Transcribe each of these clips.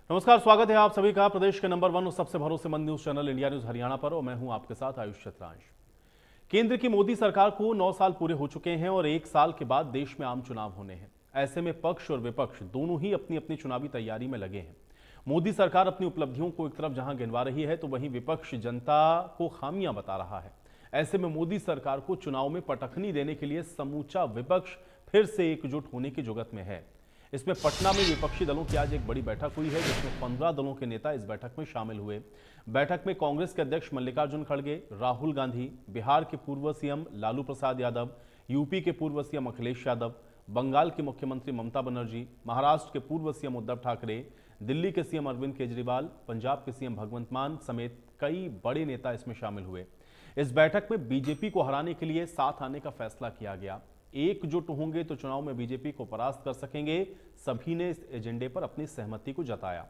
नमस्कार, स्वागत है आप सभी का प्रदेश के नंबर 1 और सबसे भरोसेमंद news channel India news Haryana पर और मैं हूं आपके साथ आयुष छत्रांश। केंद्र की मोदी सरकार को 9 साल पूरे हो चुके हैं और 1 साल के बाद देश में आम चुनाव होने हैं। ऐसे में पक्ष और विपक्ष दोनों ही अपनी अपनी चुनावी तैयारी में लगे हैं। मोदी सरकार अपनी उपलब्धियों को एक तरफ जहां गिनवा रही है तो वहीं विपक्ष जनता को खामियां बता रहा है। ऐसे में मोदी सरकार को चुनाव में पटखनी देने के लिए समूचा विपक्ष फिर से एकजुट होने की जुगत में है। इसमें पटना में विपक्षी दलों की आज एक बड़ी बैठक हुई है जिसमें 15 दलों के नेता इस बैठक में शामिल हुए। बैठक में कांग्रेस के अध्यक्ष मल्लिकार्जुन खड़गे, राहुल गांधी, बिहार के पूर्व सीएम लालू प्रसाद यादव, यूपी के पूर्व सीएम अखिलेश यादव, बंगाल की मुख्यमंत्री ममता बनर्जी, महाराष्ट्र के पूर्व सीएम उद्धव ठाकरे, दिल्ली के सीएम अरविंद केजरीवाल, पंजाब के सीएम भगवंत मान समेत कई बड़े नेता इसमें शामिल हुए। इस बैठक में बीजेपी को हराने के लिए साथ आने का फैसला किया गया। एकजुट होंगे तो चुनाव में बीजेपी को परास्त कर सकेंगे। सभी ने इस एजेंडे पर अपनी सहमति को जताया।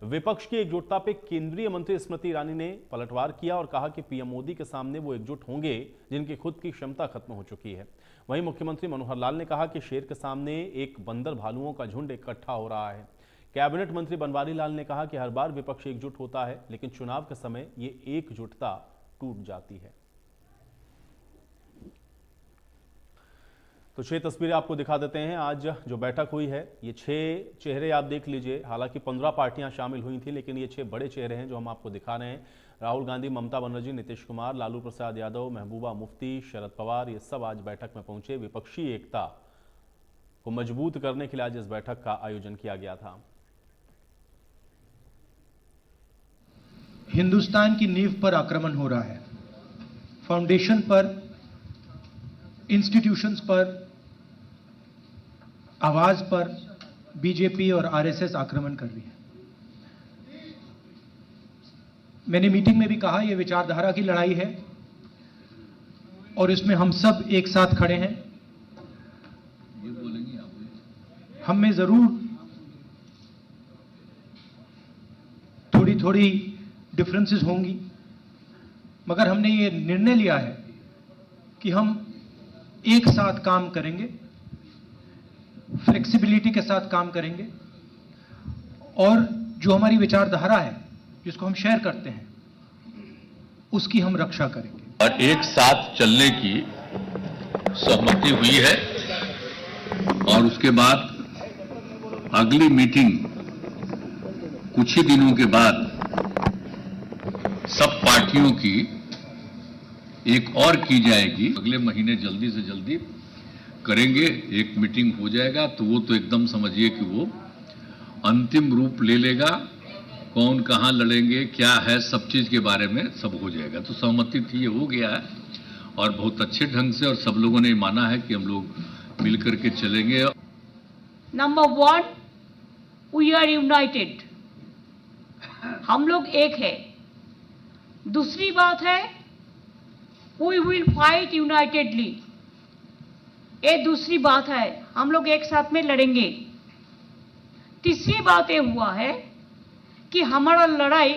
विपक्ष की एकजुटता पे केंद्रीय मंत्री स्मृति ईरानी ने पलटवार किया और कहा कि पीएम मोदी के सामने वो एकजुट होंगे जिनकी खुद की क्षमता खत्म हो चुकी है। वहीं मुख्यमंत्री मनोहर लाल ने कहा कि शेर के सामने एक बंदर भालुओं का झुंड इकट्ठा हो रहा है। कैबिनेट मंत्री बनवारी लाल ने कहा कि हर बार विपक्ष एकजुट होता है लेकिन चुनाव के समय ये एकजुटता टूट जाती है। तो 6 तस्वीरें आपको दिखा देते हैं। आज जो बैठक हुई है ये 6 चेहरे आप देख लीजिए। हालांकि 15 पार्टियां शामिल हुई थी लेकिन ये 6 बड़े चेहरे हैं जो हम आपको दिखा रहे हैं। राहुल गांधी, ममता बनर्जी, नीतीश कुमार, लालू प्रसाद यादव, महबूबा मुफ्ती, शरद पवार, ये सब आज बैठक में पहुंचे। विपक्षी एकता को मजबूत करने के लिए आज इस बैठक का आयोजन किया गया था। हिंदुस्तान की नींव पर आक्रमण हो रहा है, फाउंडेशन पर, इंस्टीट्यूशंस पर, आवाज पर बीजेपी और आरएसएस आक्रमण कर रही है। मैंने मीटिंग में भी कहा यह विचारधारा की लड़ाई है और इसमें हम सब एक साथ खड़े हैं। हम में जरूर थोड़ी थोड़ी डिफरेंसेस होंगी मगर हमने ये निर्णय लिया है कि हम एक साथ काम करेंगे, फ्लेक्सिबिलिटी के साथ काम करेंगे और जो हमारी विचारधारा है जिसको हम शेयर करते हैं उसकी हम रक्षा करेंगे। और एक साथ चलने की सहमति हुई है और उसके बाद अगली मीटिंग कुछ ही दिनों के बाद सब पार्टियों की एक और की जाएगी। अगले महीने जल्दी से जल्दी करेंगे, एक मीटिंग हो जाएगा तो वो तो एकदम समझिए कि वो अंतिम रूप ले लेगा। कौन कहां लड़ेंगे, क्या है, सब चीज के बारे में सब हो जाएगा। तो सहमति थी, ये हो गया है और बहुत अच्छे ढंग से और सब लोगों ने माना है कि हम लोग मिलकर के चलेंगे। नंबर 1, वी आर यूनाइटेड, हम लोग एक है। दूसरी बात है वी विल फाइट यूनाइटेडली, ये दूसरी बात है, हम लोग एक साथ में लड़ेंगे। तीसरी बात ये हुआ है कि हमारा लड़ाई,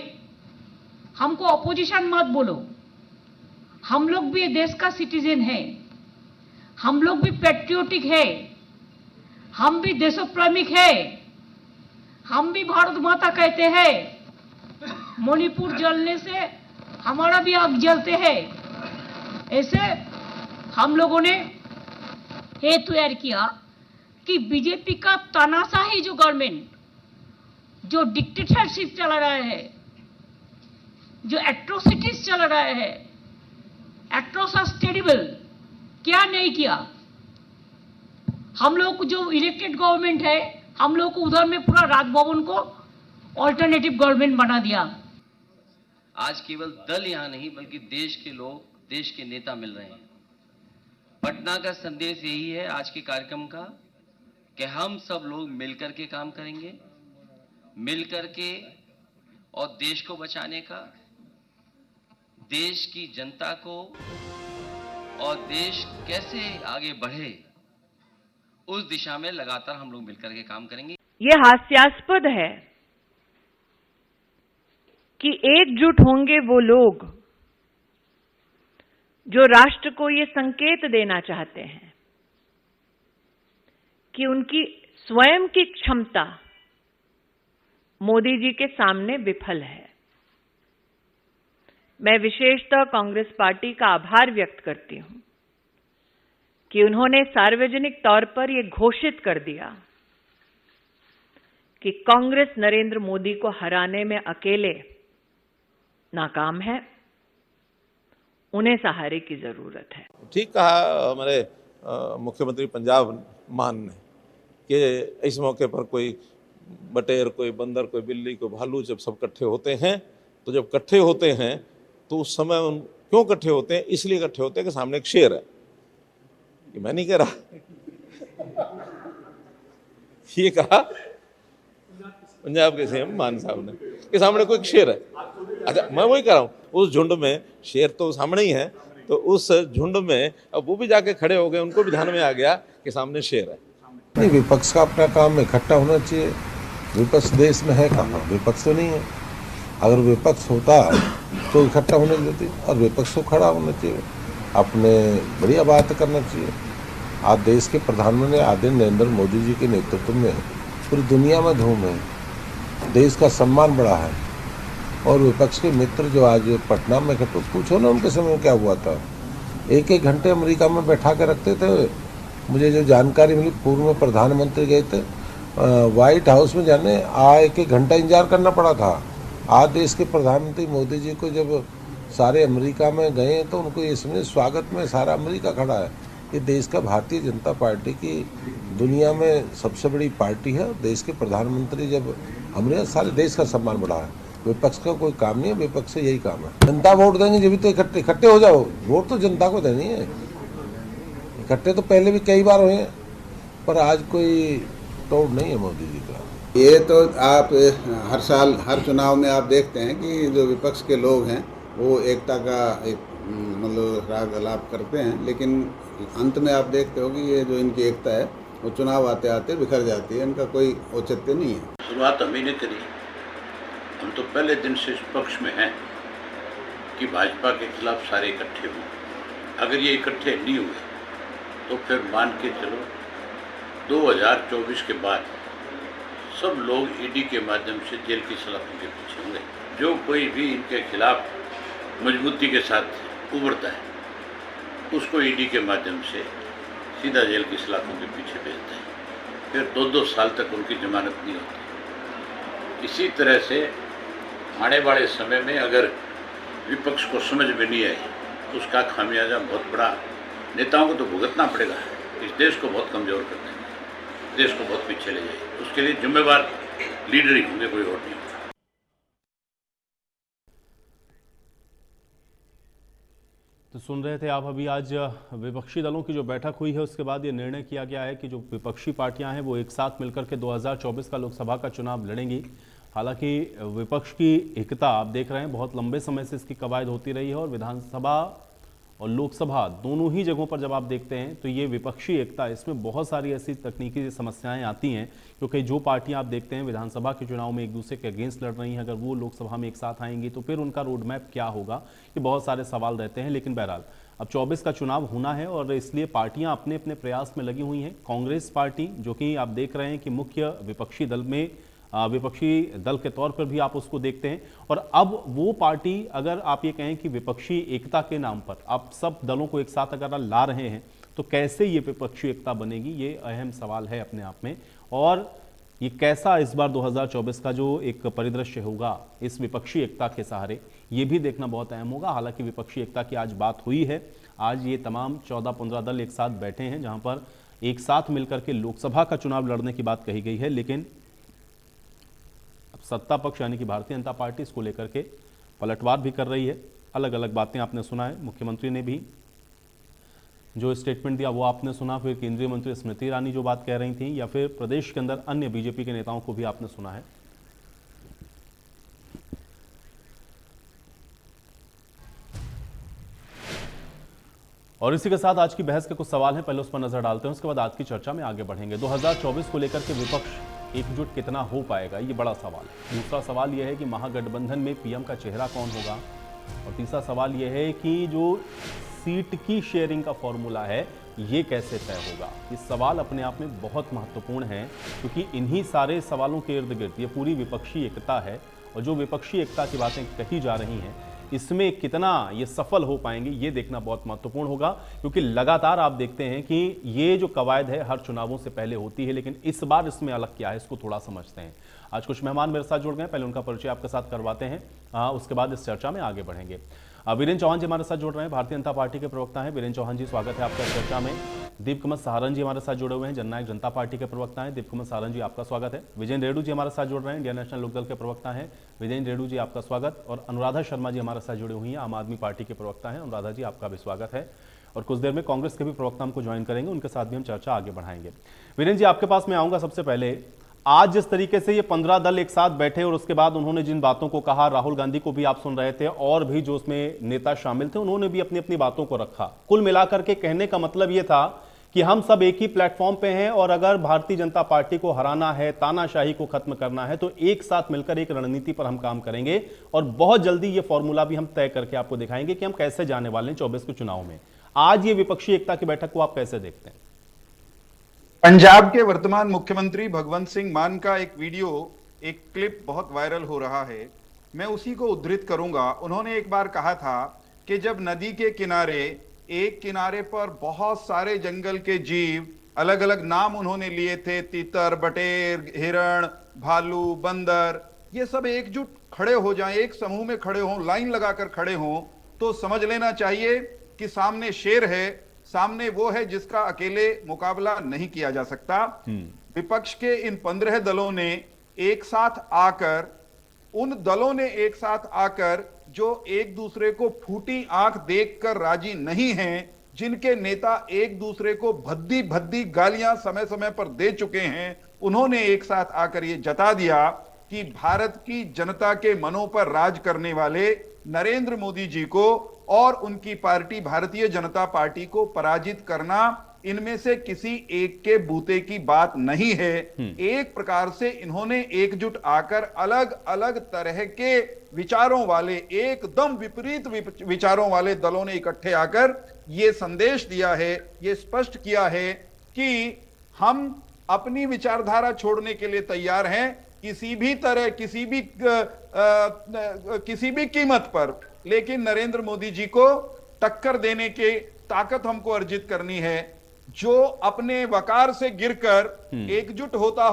हमको अपोजिशन मत बोलो, हम लोग भी देश का सिटीजन है, हम लोग भी पैट्रियोटिक है, हम भी देशप्रेमिक है, हम भी भारत माता कहते हैं। मणिपुर जलने से हमारा भी आग जलते हैं। ऐसे हम लोगों ने ये तैयार किया कि बीजेपी का तानाशाही जो गवर्नमेंट, जो डिक्टेटरशिप चला रहा है, जो एट्रोसिटीज चला रहा है, एट्रोसस टेरिबल, क्या नहीं किया। हम लोग जो इलेक्टेड गवर्नमेंट है, हम लोग को उधर में पूरा राजभवन को ऑल्टरनेटिव गवर्नमेंट बना दिया। आज केवल दल यहां नहीं बल्कि देश के लोग, देश के नेता मिल रहे हैं। पटना का संदेश यही है आज के कार्यक्रम का कि हम सब लोग मिलकर के काम करेंगे, मिलकर के और देश को बचाने का, देश की जनता को और देश कैसे आगे बढ़े उस दिशा में लगातार हम लोग मिलकर के काम करेंगे। ये हास्यास्पद है कि एकजुट होंगे वो लोग जो राष्ट्र को ये संकेत देना चाहते हैं कि उनकी स्वयं की क्षमता मोदी जी के सामने विफल है। मैं विशेषतः कांग्रेस पार्टी का आभार व्यक्त करती हूं कि उन्होंने सार्वजनिक तौर पर यह घोषित कर दिया कि कांग्रेस नरेंद्र मोदी को हराने में अकेले नाकाम है, उन्हें सहारे की जरूरत है। ठीक कहा हमारे मुख्यमंत्री पंजाब मान ने कि इस मौके पर कोई बटेर, कोई बंदर, कोई बिल्ली, कोई भालू जब सब इकट्ठे होते हैं, तो जब इकट्ठे होते हैं तो उस समय क्यों इकट्ठे होते हैं? इसलिए इकट्ठे होते हैं कि सामने एक शेर है। ये मैं नहीं कह रहा, ये कहा पंजाब के सीएम मान साहब ने कि सामने कोई शेर है। अच्छा, मैं वही कह रहा हूँ, उस झुंड में शेर तो सामने ही है, तो उस झुंड में अब वो भी जाके खड़े हो गए, उनको भी ध्यान में आ गया कि सामने शेर है। नहीं, विपक्ष का अपना काम इकट्ठा होना चाहिए। विपक्ष देश में है कहाँ? विपक्ष तो नहीं है। अगर विपक्ष होता तो इकट्ठा होने देती, और विपक्ष को खड़ा होना चाहिए, अपने बढ़िया बात करना चाहिए। आज देश के प्रधानमंत्री आदरणीय नरेंद्र मोदी जी के नेतृत्व में पूरी दुनिया में धूम है, देश का सम्मान बढ़ा है। और विपक्ष के मित्र जो आज पटना में इकट्ठे, पूछो ना उनके समय में क्या हुआ था। एक एक घंटे अमेरिका में बैठा के रखते थे। मुझे जो जानकारी मिली, पूर्व में प्रधानमंत्री गए थे व्हाइट हाउस में जाने, एक एक घंटा इंतजार करना पड़ा था। आज देश के प्रधानमंत्री मोदी जी को जब सारे अमेरिका में गए तो उनको ये समझे स्वागत में सारा अमेरिका खड़ा है। ये देश का भारतीय जनता पार्टी की दुनिया में सबसे बड़ी पार्टी है। देश के प्रधानमंत्री जब हमारे सारे देश का सम्मान बढ़ा है। विपक्ष का कोई काम नहीं है, विपक्ष से यही काम है। जनता वोट देंगे जब भी तो इकट्ठे हो जाओ। वोट तो जनता को देनी है। इकट्ठे तो पहले भी कई बार हुए हैं, पर आज कोई तोड़ नहीं है मोदी जी का। ये तो आप हर साल हर चुनाव में आप देखते हैं कि जो विपक्ष के लोग हैं वो एकता का एक मतलब राग अलाप करते हैं, लेकिन अंत में आप देखते हो कि ये जो इनकी एकता है वो चुनाव आते आते बिखर जाती है। इनका कोई औचित्य नहीं है। शुरुआत हमें नहीं करी, हम तो पहले दिन से इस पक्ष में हैं कि भाजपा के खिलाफ सारे इकट्ठे हों। अगर ये इकट्ठे नहीं हुए तो फिर मान के चलो 2024 के बाद सब लोग ईडी के माध्यम से जेल की सलाखों के पीछे होंगे। जो कोई भी इनके खिलाफ मजबूती के साथ उभरता है उसको ईडी के माध्यम से सीधा जेल की सलाखों के पीछे भेजते हैं। फिर 2-2 साल तक उनकी जमानत नहीं होती। इसी तरह से आने वाले समय में अगर विपक्ष को समझ में नहीं आई तो उसका खामियाजा बहुत बड़ा नेताओं को तो भुगतना पड़ेगा। इस देश को बहुत कमज़ोर कर देंगे, देश को बहुत पीछे ले जाएंगे। उसके लिए जिम्मेवार लीडर ही होंगे, कोई और नहीं होगा। तो सुन रहे थे आप अभी आज विपक्षी दलों की जो बैठक हुई है उसके बाद ये निर्णय किया गया है कि जो विपक्षी पार्टियां हैं वो एक साथ मिलकर के 2024 का लोकसभा का चुनाव लड़ेंगी। हालांकि विपक्ष की एकता आप देख रहे हैं बहुत लंबे समय से इसकी कवायद होती रही है और विधानसभा और लोकसभा दोनों ही जगहों पर जब आप देखते हैं तो ये विपक्षी एकता, इसमें बहुत सारी ऐसी तकनीकी समस्याएं आती हैं क्योंकि जो पार्टियां आप देखते हैं विधानसभा के चुनाव में एक दूसरे के अगेंस्ट लड़ रही हैं, अगर वो लोकसभा में एक साथ आएंगी तो फिर उनका रोड मैप क्या होगा, ये बहुत सारे सवाल रहते हैं। लेकिन बहरहाल अब 24 का चुनाव होना है और इसलिए पार्टियां अपने अपने प्रयास में लगी हुई हैं। कांग्रेस पार्टी जो कि आप देख रहे हैं कि मुख्य विपक्षी दल में विपक्षी दल के तौर पर भी आप उसको देखते हैं और अब वो पार्टी अगर आप ये कहें कि विपक्षी एकता के नाम पर आप सब दलों को एक साथ अगर ला रहे हैं तो कैसे ये विपक्षी एकता बनेगी, ये अहम सवाल है अपने आप में। और ये कैसा इस बार 2024 का जो एक परिदृश्य होगा इस विपक्षी एकता के सहारे, ये भी देखना बहुत अहम होगा। हालांकि विपक्षी एकता की आज बात हुई है, आज ये तमाम 14-15 दल एक साथ बैठे हैं जहां पर एक साथ मिलकर के लोकसभा का चुनाव लड़ने की बात कही गई है। लेकिन सत्ता पक्ष यानी कि भारतीय जनता पार्टी इसको लेकर के पलटवार भी कर रही है। अलग अलग बातें आपने सुना है, मुख्यमंत्री ने भी जो स्टेटमेंट दिया वो आपने सुना, फिर केंद्रीय मंत्री स्मृति ईरानी जो बात कह रही थी, या फिर प्रदेश के अंदर अन्य बीजेपी के नेताओं को भी आपने सुना है। और इसी के साथ आज की बहस के कुछ सवाल हैं, पहले उस पर नजर डालते हैं, उसके बाद आज की चर्चा में आगे बढ़ेंगे। 2024 को लेकर के विपक्ष एकजुट कितना हो पाएगा, ये बड़ा सवाल है। दूसरा सवाल यह है कि महागठबंधन में पीएम का चेहरा कौन होगा, और तीसरा सवाल यह है कि जो सीट की शेयरिंग का फॉर्मूला है ये कैसे तय होगा? ये सवाल अपने आप में बहुत महत्वपूर्ण है, क्योंकि इन्हीं सारे सवालों के इर्द गिर्द ये पूरी विपक्षी एकता है, और जो विपक्षी एकता की बातें कही जा रही हैं इसमें कितना ये सफल हो पाएंगे ये देखना बहुत महत्वपूर्ण होगा। क्योंकि लगातार आप देखते हैं कि ये जो कवायद है हर चुनावों से पहले होती है, लेकिन इस बार इसमें अलग क्या है इसको थोड़ा समझते हैं। आज कुछ मेहमान मेरे साथ जुड़ गए, पहले उनका परिचय आपके साथ करवाते हैं, उसके बाद इस चर्चा में आगे बढ़ेंगे। वीरेंद्र चौहान जी हमारे साथ जुड़ रहे हैं, भारतीय जनता पार्टी के प्रवक्ता हैं। वीरेंद्र चौहान जी, स्वागत है आपका चर्चा में। दीपकमल सहारन जी हमारे साथ जुड़े हुए हैं, जननायक जनता पार्टी के प्रवक्ता हैं। दीपकमल सहारन जी, आपका स्वागत है। विजेंद्र रेड्डू जी हमारे साथ जुड़ रहे हैं, इंडियन नेशनल लोकदल के प्रवक्ता हैं। विजेंद्र रेड्डू जी, आपका स्वागत। और अनुराधा शर्मा जी हमारे साथ जुड़ी हुई हैं, आम आदमी पार्टी के प्रवक्ता हैं। अनुराधा जी, आपका भी स्वागत है। और कुछ देर में कांग्रेस के भी प्रवक्ता हमको ज्वाइन करेंगे, उनके साथ भी हम चर्चा आगे बढ़ाएंगे। वीरेंद्र जी, आपके पास मैं आऊंगा। सबसे पहले, आज जिस तरीके से ये 15 दल एक साथ बैठे और उसके बाद उन्होंने जिन बातों को कहा, राहुल गांधी को भी आप सुन रहे थे और भी जो उसमें नेता शामिल थे उन्होंने भी अपनी अपनी बातों को रखा। कुल मिलाकर के कहने का मतलब ये था कि हम सब एक ही प्लेटफॉर्म पे हैं, और अगर भारतीय जनता पार्टी को हराना है, तानाशाही को खत्म करना है, तो एक साथ मिलकर एक रणनीति पर हम काम करेंगे, और बहुत जल्दी ये फॉर्मूला भी हम तय करके आपको दिखाएंगे कि हम कैसे जाने वाले हैं 24 के चुनाव में। आज ये विपक्षी एकता की बैठक को आप कैसे देखते हैं? पंजाब के वर्तमान मुख्यमंत्री भगवंत सिंह मान का एक वीडियो, एक क्लिप बहुत वायरल हो रहा है, मैं उसी को उद्धृत करूंगा। उन्होंने एक बार कहा था कि जब नदी के किनारे, एक किनारे पर बहुत सारे जंगल के जीव, अलग अलग नाम उन्होंने लिए थे, तीतर, बटेर, हिरण, भालू, बंदर, ये सब एकजुट खड़े हो जाएं, एक समूह में खड़े हों, लाइन लगाकर खड़े हों, तो समझ लेना चाहिए कि सामने शेर है, सामने वो है जिसका अकेले मुकाबला नहीं किया जा सकता। विपक्ष के इन 15 दलों ने एक साथ आकर, उन दलों ने एक साथ आकर जो एक दूसरे को फूटी आंख देखकर राजी नहीं हैं, जिनके नेता एक दूसरे को भद्दी भद्दी गालियां समय समय पर दे चुके हैं, उन्होंने एक साथ आकर ये जता दिया कि भारत की जनता के मनों पर राज करने वाले नरेंद्र मोदी जी को और उनकी पार्टी भारतीय जनता पार्टी को पराजित करना इनमें से किसी एक के बूते की बात नहीं है। एक प्रकार से इन्होंने एकजुट आकर अलग अलग तरह के विचारों वाले, एकदम विपरीत विचारों वाले दलों ने इकट्ठे आकर यह संदेश दिया है, ये स्पष्ट किया है कि हम अपनी विचारधारा छोड़ने के लिए तैयार हैं, किसी भी तरह, किसी भी कीमत पर, लेकिन नरेंद्र मोदी जी को टक्कर देने की ताकत हमको अर्जित करनी है। जो अपने वकार से गिरकर एकजुट होता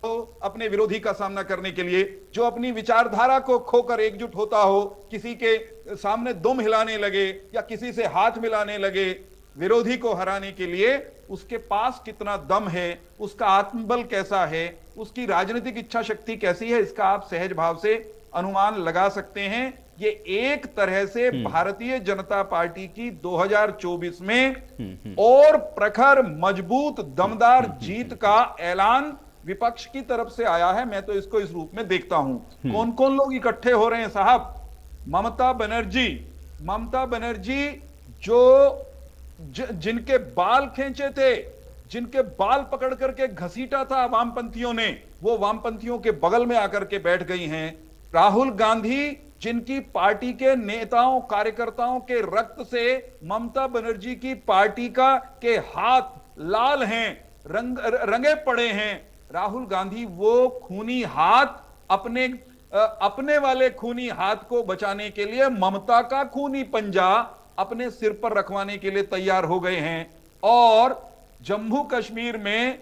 हो अपने विरोधी का सामना करने के लिए, जो अपनी विचारधारा को खोकर एकजुट होता हो, किसी के सामने दुम हिलाने लगे या किसी से हाथ मिलाने लगे विरोधी को हराने के लिए, उसके पास कितना दम है, उसका आत्मबल कैसा है, उसकी राजनीतिक इच्छा शक्ति कैसी है, इसका आप सहज भाव से अनुमान लगा सकते हैं। ये एक तरह से भारतीय जनता पार्टी की 2024 में और प्रखर, मजबूत, दमदार जीत का ऐलान विपक्ष की तरफ से आया है। मैं तो इसको इस रूप में देखता हूं। कौन कौन लोग इकट्ठे हो रहे हैं साहब? ममता बनर्जी जो जिनके बाल खींचे थे, जिनके बाल पकड़ करके घसीटा था वामपंथियों ने, वो वामपंथियों के बगल में आकर के बैठ गई हैं। राहुल गांधी, जिनकी पार्टी के नेताओं कार्यकर्ताओं के रक्त से ममता बनर्जी की पार्टी के हाथ लाल हैं, रंगे पड़े हैं। राहुल गांधी वो खूनी हाथ, अपने वाले खूनी हाथ को बचाने के लिए ममता का खूनी पंजा अपने सिर पर रखवाने के लिए तैयार हो गए हैं। और जम्मू कश्मीर में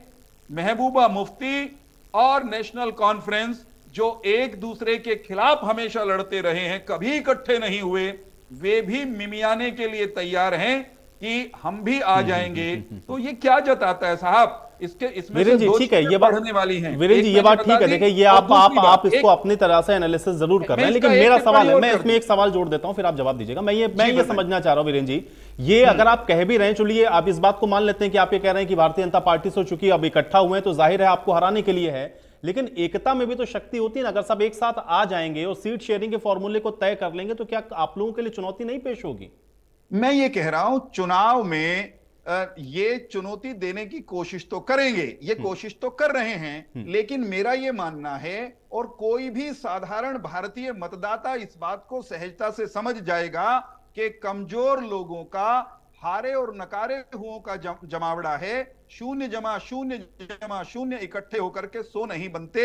महबूबा मुफ्ती और नेशनल कॉन्फ्रेंस, जो एक दूसरे के खिलाफ हमेशा लड़ते रहे हैं, कभी इकट्ठे नहीं हुए, वे भी मिमियाने के लिए तैयार हैं कि हम भी आ जाएंगे। तो ये क्या जताता है साहब? इसमें वीरेंद्र जी, ठीक है, ये बात वाली है। वीरेंद्र जी, ये बात ठीक है। देखिए, ये आप इसको अपनी तरह से एनालिसिस जरूर कर रहे हैं, लेकिन मेरा सवाल है, मैं इसमें एक सवाल जोड़ देता हूं, फिर आप जवाब दीजिएगा। मैं ये समझना चाह रहा हूं वीरेंद्र जी, ये अगर आप कह भी रहे हैं, चलिए आप इस बात को मान लेते हैं कि आप ये कह रहे हैं कि भारतीय जनता पार्टी से चूंकि अब इकट्ठा हुए हैं तो जाहिर है आपको हराने के लिए है, लेकिन एकता में भी तो शक्ति होती है ना। अगर सब एक साथ आ जाएंगे और सीट शेयरिंग के फॉर्मूले को तय कर लेंगे तो क्या आप लोगों के लिए चुनौती नहीं पेश होगी? मैं ये कह रहा हूं, चुनाव में ये चुनौती देने की कोशिश तो करेंगे, ये कोशिश तो कर रहे हैं, लेकिन मेरा ये मानना है, और कोई भी साधारण भारतीय मतदाता इस बात को सहजता से समझ जाएगा कि कमजोर लोगों का हारे और नकारे हुओं का जमावड़ा है। शून्य जमा शून्य इकट्ठे होकर के 100 नहीं बनते।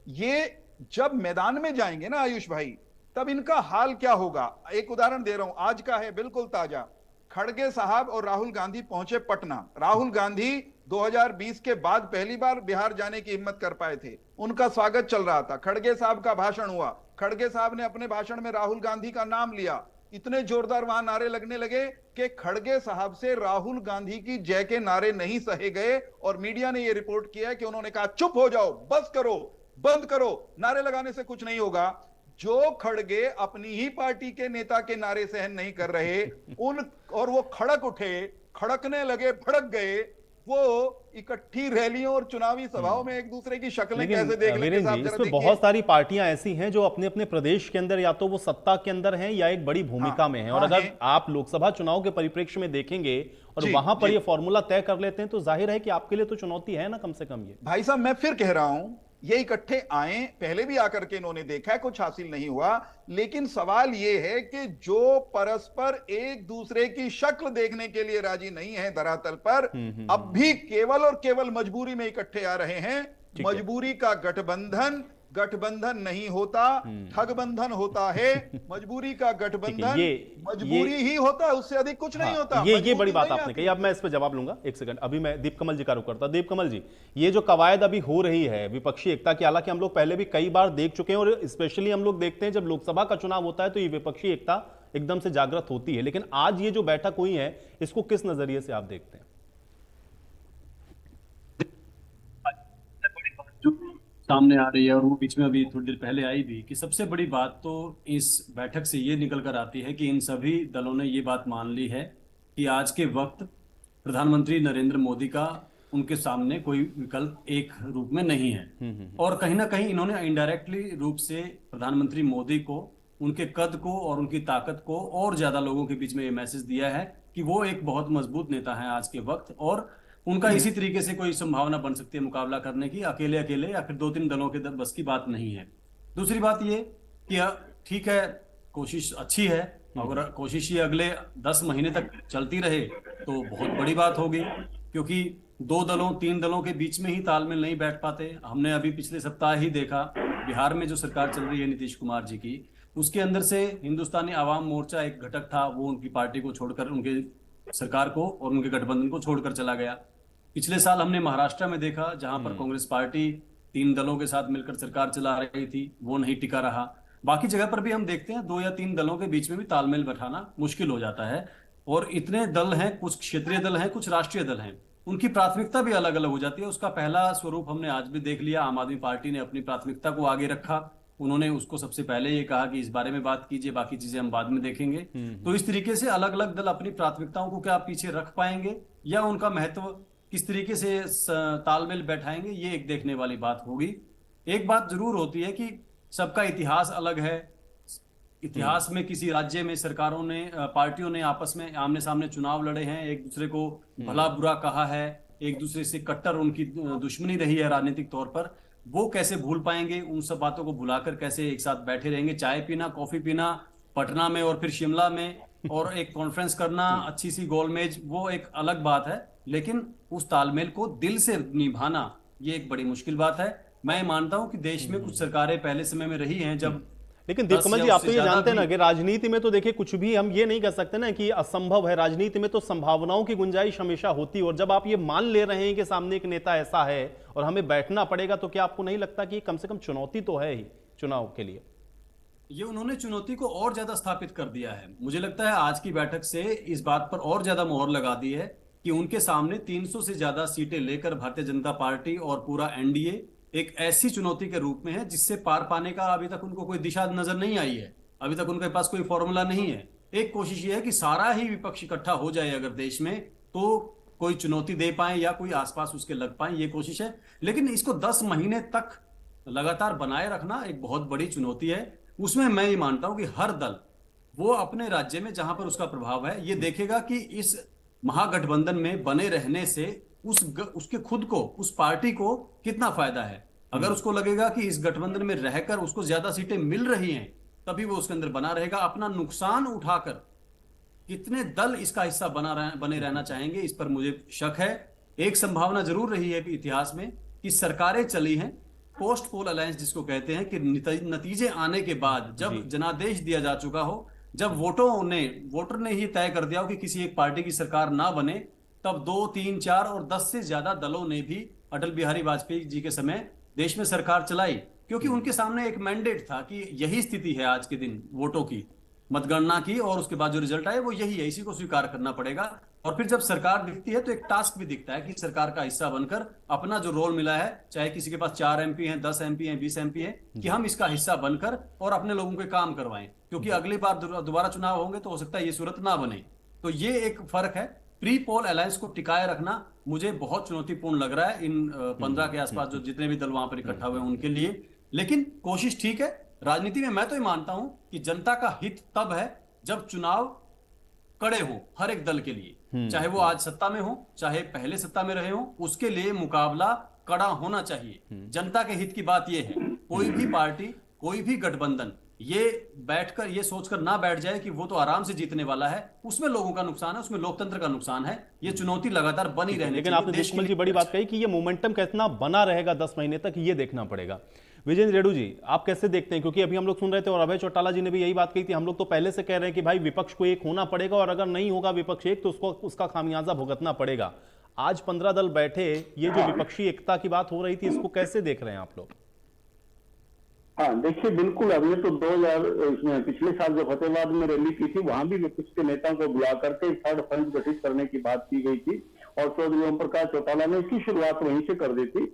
ये जब मैदान में जाएंगे ना आयुष भाई, तब इनका हाल क्या होगा। एक उदाहरण दे रहा हूं, आज का है बिल्कुल ताजा। खड़गे साहब और राहुल गांधी पहुंचे पटना। राहुल गांधी 2020 के बाद पहली बार बिहार जाने की हिम्मत कर पाए थे। उनका स्वागत चल रहा था, खड़गे साहब का भाषण हुआ, खड़गे साहब ने अपने भाषण में राहुल गांधी का नाम लिया। इतने जोरदार वहां नारे लगने लगे कि खड़गे साहब से राहुल गांधी की जय के नारे नहीं सहे गए और मीडिया ने यह रिपोर्ट किया कि उन्होंने कहा चुप हो जाओ, बस करो, बंद करो, नारे लगाने से कुछ नहीं होगा। जो खड़गे अपनी ही पार्टी के नेता के नारे सहन नहीं कर रहे उन और वो खड़क उठे, खड़कने लगे, भड़क गए, वो इकट्ठी रैलियों और चुनावी सभाओं में एक दूसरे की शक्लें कैसे देख लेंगे। इसमें बहुत सारी पार्टियां ऐसी हैं जो अपने अपने प्रदेश के अंदर या तो वो सत्ता के अंदर हैं या एक बड़ी भूमिका में हैं। और अगर आप लोकसभा चुनाव के परिप्रेक्ष्य में देखेंगे और वहां पर ये फॉर्मूला तय कर लेते हैं तो जाहिर है कि आपके लिए तो चुनौती है ना, कम से कम। ये भाई साहब मैं फिर कह रहा हूं, ये इकट्ठे आए, पहले भी आकर के इन्होंने देखा है, कुछ हासिल नहीं हुआ। लेकिन सवाल ये है कि जो परस्पर एक दूसरे की शक्ल देखने के लिए राजी नहीं है धरातल पर, अब भी केवल और केवल मजबूरी में इकट्ठे आ रहे हैं। मजबूरी का गठबंधन नहीं होता, ठगबंधन होता है। मजबूरी का गठबंधन मजबूरी ही होता है, उससे अधिक कुछ नहीं होता। ये बड़ी बात आपने कही। अब मैं इस पर जवाब लूंगा, एक सेकंड। अभी मैं दीप कमल जी का रुख करता। दीप कमल जी, ये जो कवायद अभी हो रही है विपक्षी एकता की, हालांकि हम लोग पहले भी कई बार देख चुके हैं और स्पेशली हम लोग देखते हैं जब लोकसभा का चुनाव होता है तो ये विपक्षी एकता एकदम से जागृत होती है। लेकिन आज ये जो बैठक हुई है इसको किस नजरिए से आप देखते हैं? सामने आ रही है और वो बीच में अभी थोड़ी देर पहले आई भी कि सबसे बड़ी बात तो इस बैठक से ये निकल कर आती है कि इन सभी दलों ने ये बात मान ली है कि आज के वक्त प्रधानमंत्री नरेंद्र मोदी का उनके सामने कोई विकल्प एक रूप में नहीं है। और कहीं ना कहीं इन्होंने इनडायरेक्टली रूप से प्रधानमंत्री मोदी को, उनके कद को और उनकी ताकत को और ज्यादा लोगों के बीच में ये मैसेज दिया है कि वो एक बहुत मजबूत नेता है आज के वक्त और उनका इसी तरीके से कोई संभावना बन सकती है मुकाबला करने की। अकेले या फिर 2-3 दलों के बस की बात नहीं है। दूसरी बात ये कि ठीक है, कोशिश अच्छी है, अगर कोशिश ये अगले 10 महीने तक चलती रहे तो बहुत बड़ी बात होगी, क्योंकि 2 दलों 3 दलों के बीच में ही तालमेल नहीं बैठ पाते। हमने अभी पिछले सप्ताह ही देखा बिहार में जो सरकार चल रही है नीतीश कुमार जी की, उसके अंदर से हिंदुस्तानी आवाम मोर्चा एक घटक था, वो उनकी पार्टी को छोड़कर, उनके सरकार को और उनके गठबंधन को छोड़कर चला गया। पिछले साल हमने महाराष्ट्र में देखा जहां पर कांग्रेस पार्टी 3 दलों के साथ मिलकर सरकार चला रही थी, वो नहीं टिका रहा। बाकी जगह पर भी हम देखते हैं 2 या 3 दलों के बीच में भी तालमेल बैठाना मुश्किल हो जाता है। और इतने दल हैं, कुछ क्षेत्रीय दल हैं, कुछ राष्ट्रीय दल हैं, उनकी प्राथमिकता भी अलग अलग हो जाती है। उसका पहला स्वरूप हमने आज भी देख लिया। आम आदमी पार्टी ने अपनी प्राथमिकता को आगे रखा, उन्होंने उसको सबसे पहले ये कहा कि इस बारे में बात कीजिए, बाकी चीजें हम बाद में देखेंगे। तो इस तरीके से अलग अलग दल अपनी प्राथमिकताओं को क्या पीछे रख पाएंगे या उनका महत्व किस तरीके से तालमेल बैठाएंगे, ये एक देखने वाली बात होगी। एक बात जरूर होती है कि सबका इतिहास अलग है। इतिहास में किसी राज्य में सरकारों ने, पार्टियों ने आपस में आमने सामने चुनाव लड़े हैं, एक दूसरे को भला बुरा कहा है, एक दूसरे से कट्टर उनकी दुश्मनी रही है राजनीतिक तौर पर। वो कैसे भूल पाएंगे, उन सब बातों को भुलाकर कैसे एक साथ बैठे रहेंगे, चाय पीना, कॉफी पीना पटना में और फिर शिमला में, और एक कॉन्फ्रेंस करना, अच्छी सी गोलमेज, वो एक अलग बात है। लेकिन उस तालमेल को दिल से निभाना ये एक बड़ी मुश्किल बात है। मैं मानता हूं कि देश में कुछ सरकारें पहले समय में रही हैं जब, लेकिन दीप कमल जी आप तो ये जानते हैं ना कि राजनीति में तो देखिए कुछ भी हम ये नहीं कर सकते ना कि असंभव है। राजनीति में तो संभावनाओं की गुंजाइश हमेशा होती है, और जब आप ये मान ले रहे हैं कि सामने एक नेता ऐसा है और हमें बैठना पड़ेगा, तो क्या आपको नहीं लगता कि कम से कम चुनौती तो है ही चुनाव के लिए? ये उन्होंने चुनौती को और ज्यादा स्थापित कर दिया है। मुझे लगता है आज की बैठक से इस बात पर और ज्यादा मोहर लगा दी है कि उनके सामने 300 से ज्यादा सीटें लेकर भारतीय जनता पार्टी और पूरा एनडीए एक ऐसी चुनौती के रूप में है जिससे पार पाने का अभी तक उनको कोई दिशा नजर नहीं आई है। अभी तक उनके पास कोई फॉर्मूला नहीं है। एक कोशिश ये है कि सारा ही विपक्ष इकट्ठा हो जाए अगर देश में, तो कोई चुनौती दे पाए या कोई आसपास उसके लग पाए, ये कोशिश है। लेकिन इसको 10 महीने तक लगातार बनाए रखना एक बहुत बड़ी चुनौती है। उसमें मैं ये मानता हूं कि हर दल वो अपने राज्य में जहां पर उसका प्रभाव है ये देखेगा कि इस महागठबंधन में बने रहने से उसके खुद को, उस पार्टी को कितना फायदा है। अगर उसको लगेगा कि इस गठबंधन में रहकर उसको ज्यादा सीटें मिल रही हैं, तभी वो उसके अंदर बना रहेगा। अपना नुकसान उठाकर कितने दल इसका हिस्सा बने रहना चाहेंगे, इस पर मुझे शक है। एक संभावना जरूर रही है कि इतिहास में कि सरकारें चली हैं पोस्ट पोल अलायंस जिसको कहते हैं, कि नतीजे आने के बाद जब जनादेश दिया जा चुका हो, जब वोटर ने ही तय कर दिया हो कि किसी एक पार्टी की सरकार ना बने, तब 2, 3, 4 और 10 से ज्यादा दलों ने भी अटल बिहारी वाजपेयी जी के समय देश में सरकार चलाई, क्योंकि उनके सामने एक मैंडेट था कि यही स्थिति है आज के दिन वोटों की, मतगणना की, और उसके बाद जो रिजल्ट आए वो यही है, इसी को स्वीकार करना पड़ेगा। और फिर जब सरकार दिखती है तो एक टास्क भी दिखता है कि सरकार का हिस्सा बनकर अपना जो रोल मिला है, चाहे किसी के पास 4 MP हैं, 10 MP हैं, 20 MP हैं, कि हम इसका हिस्सा बनकर और अपने लोगों के काम करवाएं, क्योंकि अगली बार दोबारा चुनाव होंगे तो हो सकता है ये सूरत ना बने। तो ये एक फर्क है। प्री पोल अलायंस को टिकाए रखना मुझे बहुत चुनौतीपूर्ण लग रहा है इन 15 के आसपास जो जितने भी दल वहां पर इकट्ठा हुए उनके लिए। लेकिन कोशिश ठीक है। राजनीति में मैं तो ये मानता हूं कि जनता का हित तब है जब चुनाव कड़े हो हर एक दल के लिए, चाहे वो आज सत्ता में हो चाहे पहले सत्ता में रहे हो, उसके लिए मुकाबला कड़ा होना चाहिए। जनता के हित की बात ये है, कोई भी पार्टी कोई भी गठबंधन ये बैठकर ये सोचकर ना बैठ जाए कि वो तो आराम से जीतने वाला है, उसमें लोगों का नुकसान है, उसमें लोकतंत्र का नुकसान है। ये चुनौती लगातार बनी रहने। लेकिन आपने देशमल जी बड़ी बात कही कि ये मोमेंटम कितना बना रहेगा 10 महीने तक, ये देखना पड़ेगा। विजेंद्र रेड्डी जी, आप कैसे देखते हैं? क्योंकि अभी हम लोग सुन रहे थे और अभय चौटाला जी ने भी यही बात कही थी, हम लोग तो पहले से कह रहे हैं कि भाई विपक्ष को एक होना पड़ेगा और अगर नहीं होगा विपक्ष एक तो उसका खामियाजा भुगतना पड़ेगा। आज 15 दल बैठे, ये जो विपक्षी एकता की बात हो रही थी, इसको कैसे देख रहे हैं आप लोग? हाँ देखिए, बिल्कुल। अभी तो 2000 पिछले साल जो फतेहाबाद में रैली की थी, वहां भी विपक्ष के नेताओं को बुला करके थर्ड फ्रंट गठित करने की बात की गई थी और चौधरी ओम प्रकाश चौटाला ने इसकी शुरुआत वहीं से कर दी थी।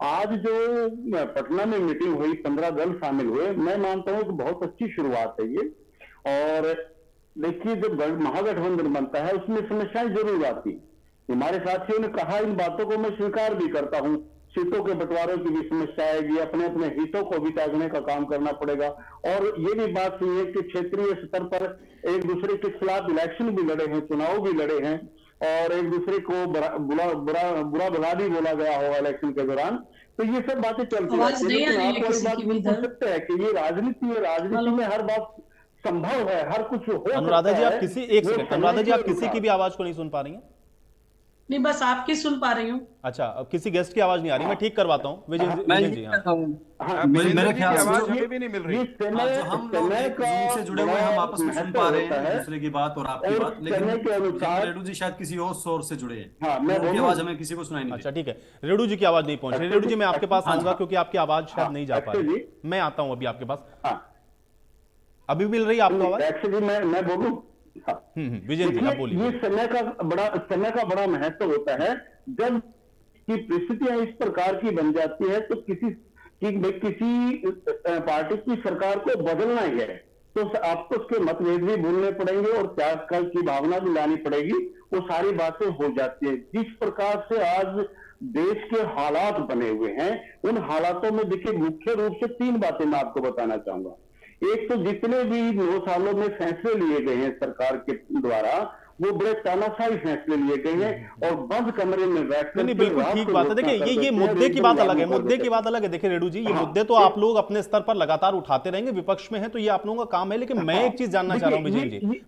आज जो पटना में मीटिंग हुई, 15 दल शामिल हुए, मैं मानता हूँ कि बहुत अच्छी शुरुआत है ये। और देखिए, जब महागठबंधन बनता है उसमें समस्याएं जरूर आती। हमारे साथियों ने कहा, इन बातों को मैं स्वीकार भी करता हूँ। सीटों के बंटवारों की भी समस्या आएगी, अपने अपने हितों को भी त्यागने का काम करना पड़ेगा। और ये भी बात सही है कि क्षेत्रीय स्तर पर एक दूसरे के खिलाफ इलेक्शन भी लड़े हैं, चुनाव भी लड़े हैं और एक दूसरे को बुरा भला भी बोला गया होगा इलेक्शन के दौरान। तो ये सब बातें चलती रहती है। लेकिन आप वाली बात बिल्कुल सत्य है कि ये राजनीति है, राजनीति में हर बात संभव है, हर कुछ हो सकता है। अनुराधा जी, आप किसी की भी आवाज को नहीं सुन पा रही हैं? नहीं, बस आपकी सुन पा रही हूँ। अच्छा, अब किसी गेस्ट की आवाज नहीं आ रही, मैं ठीक करवाता हूँ। विजय जी, मेरे ख्याल से आवाज भी नहीं मिल रही। जो हम लोग से जुड़े हुए हम आपस में सुन पा रहे हैं दूसरे की बात और आपकी बात, लेकिन रेड्डी जी शायद किसी और सोर्स से जुड़े हैं, उनकी आवाज हमें किसी को सुनाई नहीं। अच्छा ठीक है, रेड्डी जी की आवाज नहीं पहुंच रही। रेड्डी जी, मैं आपके पास आऊंगा क्योंकि आपकी आवाज शायद नहीं जा पा रही। मैं आता हूँ अभी आपके पास। अभी मिल रही है आपको आवाज? मैं बोलूं? विजय जी, आप बोलिए। ये समय का बड़ा महत्व होता है। जब की परिस्थितियां इस प्रकार की बन जाती है तो किसी पार्टी की सरकार को बदलना ही है तो आपको उसके मतभेद भी भूलने पड़ेंगे और त्याग की भावना भी लानी पड़ेगी। वो सारी बातें हो जाती है। जिस प्रकार से आज देश के हालात बने हुए हैं, उन हालातों में देखिए मुख्य रूप से 3 बातें मैं आपको बताना चाहूंगा। एक तो जितने भी 9 सालों में फैसले लिए गए हैं सरकार के द्वारा, वो बड़े तानाशाही फैसले लिए गए हैं और बंद कमरे में बैठकर। नहीं, बिल्कुल ठीक बात है। देखिए, ये मुद्दे की बात अलग है, मुद्दे की बात अलग है। देखिए रेड्डी जी, ये मुद्दे तो आप लोग अपने स्तर पर लगातार उठाते रहेंगे, विपक्ष में है तो ये आप लोगों का काम है। लेकिन मैं एक चीज जानना चाह रहा हूं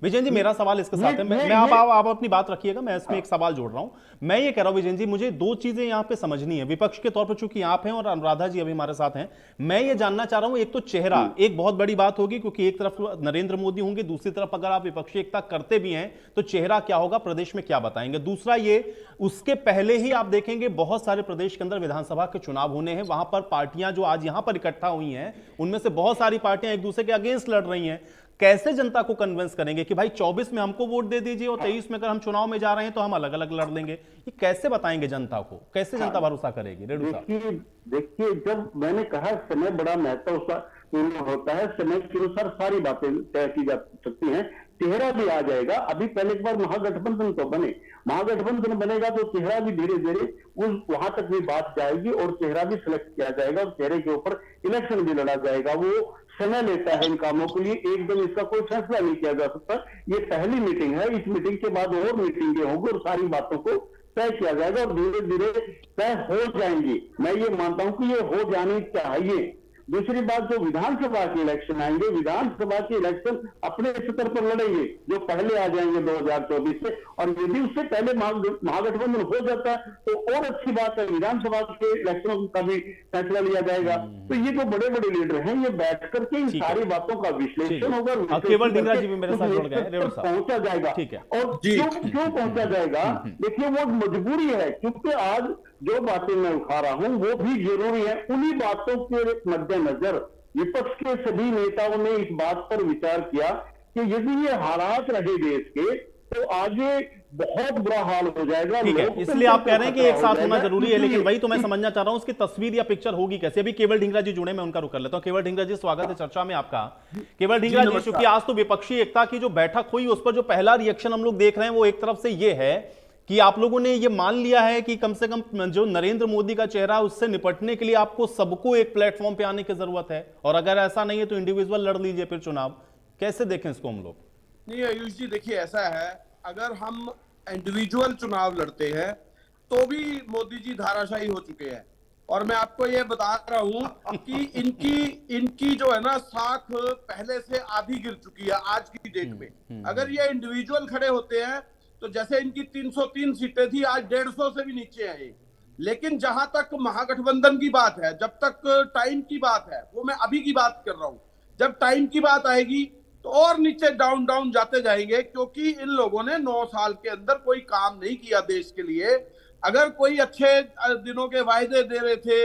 विजय जी, मेरा सवाल इसके साथ है। मैं आप अपनी बात रखिएगा, मैं इसमें एक सवाल जोड़ रहा हूं। मैं ये कह रहा हूं विजय जी, मुझे 2 चीजें यहाँ पे समझनी है विपक्ष के तौर पर, चूंकि आप हैं और अनुराधा जी अभी हमारे साथ हैं। मैं ये जानना चाह रहा हूं, एक तो चेहरा एक बहुत बड़ी बात होगी, क्योंकि एक तरफ नरेंद्र मोदी होंगे, दूसरी तरफ अगर आप विपक्षी एकता करते भी हैं तो चेहरा क्या होगा, प्रदेश में क्या बताएंगे? दूसरा ये, उसके पहले ही आप देखेंगे बहुत सारे प्रदेश के अंदर विधानसभा के चुनाव होने हैं, वहां पर पार्टियां जो आज यहां पर इकट्ठा हुई हैं उनमें से बहुत सारी पार्टियां एक दूसरे के अगेंस्ट लड़ रही हैं। कैसे जनता को कन्विंस करेंगे कि भाई 24 में हमको वोट दे दीजिए और 23 में अगर हम चुनाव में जा रहे हैं तो हम अलग अलग लड़ लेंगे? ये कैसे बताएंगे जनता को? कैसे जनता भरोसा करेगी? रेड्डी साहब, देखिए, जब मैंने कहा समय बड़ा महत्वपूर्ण होता है, समय के अनुसार सारी बातें तय की जा सकती हैं। चेहरा भी आ जाएगा। अभी पहले एक बार महागठबंधन तो बने, महागठबंधन बनेगा तो चेहरा भी धीरे धीरे वहां तक भी बात जाएगी और चेहरा भी सिलेक्ट किया जाएगा और चेहरे के ऊपर इलेक्शन भी लड़ा जाएगा। वो समय लेता है इन कामों के लिए, एकदम इसका कोई फैसला नहीं किया जा सकता। ये पहली मीटिंग है, इस मीटिंग के बाद और मीटिंगें होंगी और सारी बातों को तय किया जाएगा और धीरे धीरे तय हो जाएंगी। मैं ये मानता हूं कि ये हो जानी चाहिए दूसरी बात, जो विधानसभा के इलेक्शन आएंगे, विधानसभा के इलेक्शन अपने स्तर पर लड़ेंगे, जो पहले आ जाएंगे 2024 से। और यदि उससे पहले महागठबंधन हो जाता है तो और अच्छी बात है, विधानसभा के इलेक्शनों का भी फैसला लिया जाएगा। तो ये जो बड़े बड़े लीडर हैं, ये बैठ करके इन सारी बातों का विश्लेषण होगा, केवल ढींगरा जी भी मेरे साथ जुड़ गए, पहुंचा जाएगा। ठीक है। और क्यों पहुंचा जाएगा? देखिए, वो मजबूरी है, क्योंकि आज जो बातें मैं उठा रहा हूं वो भी जरूरी है। उन्हीं बातों के मद्देनजर विपक्ष के सभी नेताओं ने इस बात पर विचार किया कि यदि ये हालात रहे देश के तो आगे बहुत बुरा हाल हो जाएगा। ठीक है, इसलिए आप कह रहे हैं कि एक साथ होना जरूरी है, लेकिन वही तो मैं समझना चाह रहा हूं, उसकी तस्वीर या पिक्चर होगी कैसे। अभी केवल ढींगरा जी जुड़े, मैं उनका रुख कर लेता हूं। केवल ढींगरा जी, स्वागत है चर्चा में आपका। केवल ढींगरा जी, क्योंकि आज तो विपक्षी एकता की जो बैठक हुई उस पर जो पहला रिएक्शन हम लोग देख रहे हैं वो एक तरफ से ये है कि आप लोगों ने ये मान लिया है कि कम से कम जो नरेंद्र मोदी का चेहरा उससे निपटने के लिए आपको सबको एक प्लेटफॉर्म पे आने की जरूरत है, और अगर ऐसा नहीं है तो इंडिविजुअल लड़ लीजिए फिर चुनाव। कैसे देखें इसको हम लोग? नहीं आयुष जी, देखिए ऐसा है, अगर हम इंडिविजुअल चुनाव लड़ते हैं तो भी मोदी जी धाराशायी हो चुके हैं। और मैं आपको ये बता रहा हूं कि इनकी जो है ना साख पहले से आधी गिर चुकी है आज की डेट में। अगर ये इंडिविजुअल खड़े होते हैं तो जैसे इनकी 303 सीटें थी, आज 150 से भी नीचे है। लेकिन जहां तक महागठबंधन की बात है, जब तक टाइम की बात है, वो मैं अभी की बात कर रहा हूं, जब टाइम की बात आएगी तो और नीचे डाउन डाउन जाते जाएंगे, क्योंकि इन लोगों ने 9 साल के अंदर कोई काम नहीं किया देश के लिए। अगर कोई अच्छे दिनों के वायदे दे रहे थे,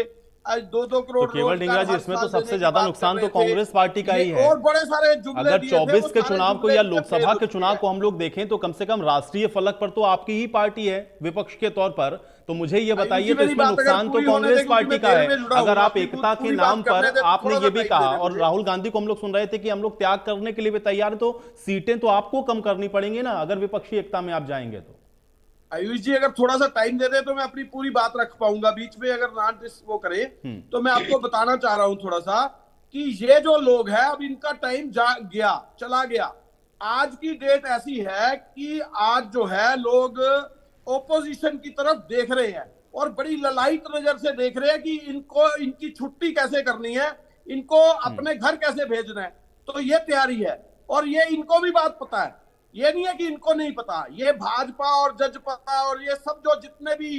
2-2 करोड़, तो केवल ढींगरा जी, इसमें तो सबसे ज्यादा नुकसान तो कांग्रेस पार्टी का ही है। और बड़े सारे जुमले अगर दिए थे, 24 के सारे चुनाव को या जुमले लोकसभा के चुनाव को हम लोग देखें तो कम से कम राष्ट्रीय फलक पर तो आपकी ही पार्टी है विपक्ष के तौर पर। तो मुझे ये बताइए, तो इसमें नुकसान तो कांग्रेस पार्टी का है। अगर आप एकता के नाम पर, आपने ये भी कहा, और राहुल गांधी को हम लोग सुन रहे थे कि हम लोग त्याग करने के लिए भी तैयार है, तो सीटें तो आपको कम करनी पड़ेंगी ना अगर विपक्षी एकता में आप जाएंगे तो। आयुष जी, अगर थोड़ा सा टाइम दे दे तो मैं अपनी पूरी बात रख पाऊंगा। बीच में अगर ना वो करे तो मैं आपको बताना चाह रहा हूं थोड़ा सा कि ये जो लोग हैं, अब इनका टाइम चला गया। आज की डेट ऐसी है कि आज जो है लोग ओपोजिशन की तरफ देख रहे हैं और बड़ी ललायत नजर से देख रहे हैं कि इनकी छुट्टी कैसे करनी है, इनको अपने घर कैसे भेजना है। तो ये तैयारी है, और ये इनको भी बात पता है। ये नहीं है कि इनको नहीं पता, ये भाजपा और जजपा और ये सब जो जितने भी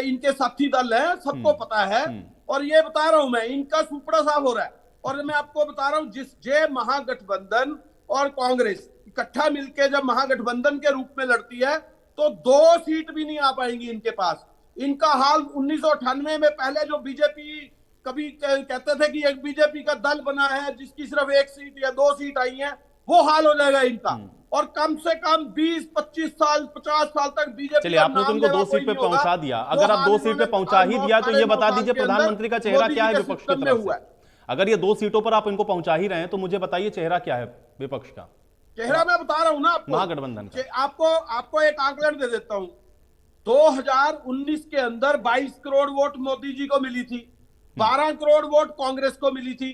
इनके साथी दल हैं, सबको पता है। और ये बता रहा हूं मैं, इनका सुपड़ा साफ हो रहा है। और मैं आपको बता रहा हूं, जे महागठबंधन और कांग्रेस इकट्ठा मिलकर जब महागठबंधन के रूप में लड़ती है तो 2 सीट भी नहीं आ पाएंगी इनके पास। इनका हाल 1998 में पहले जो बीजेपी कभी कहते थे कि एक बीजेपी का दल बना है जिसकी सिर्फ 1 सीट या 2 सीट आई है, वो हाल हो जाएगा इनका। और कम से कम 20-25 साल 50 साल तक बीजेपी, चलिए आपने तो उनको 2 सीट पे पहुंचा दिया। अगर आप 2 सीट पे पहुंचा ही दिया तो ये बता दीजिए प्रधानमंत्री का चेहरा क्या है विपक्ष की तरफ से? अगर ये 2 सीटों पर आप इनको पहुंचा ही रहे हैं तो मुझे बताइए चेहरा क्या है विपक्ष का? चेहरा मैं बता रहा हूं ना आपको, महागठबंधन का। आपको एक आंकलन दे देता हूं। 2019 के अंदर 22 करोड़ वोट मोदी जी को मिली थी, 12 करोड़ वोट कांग्रेस को मिली थी,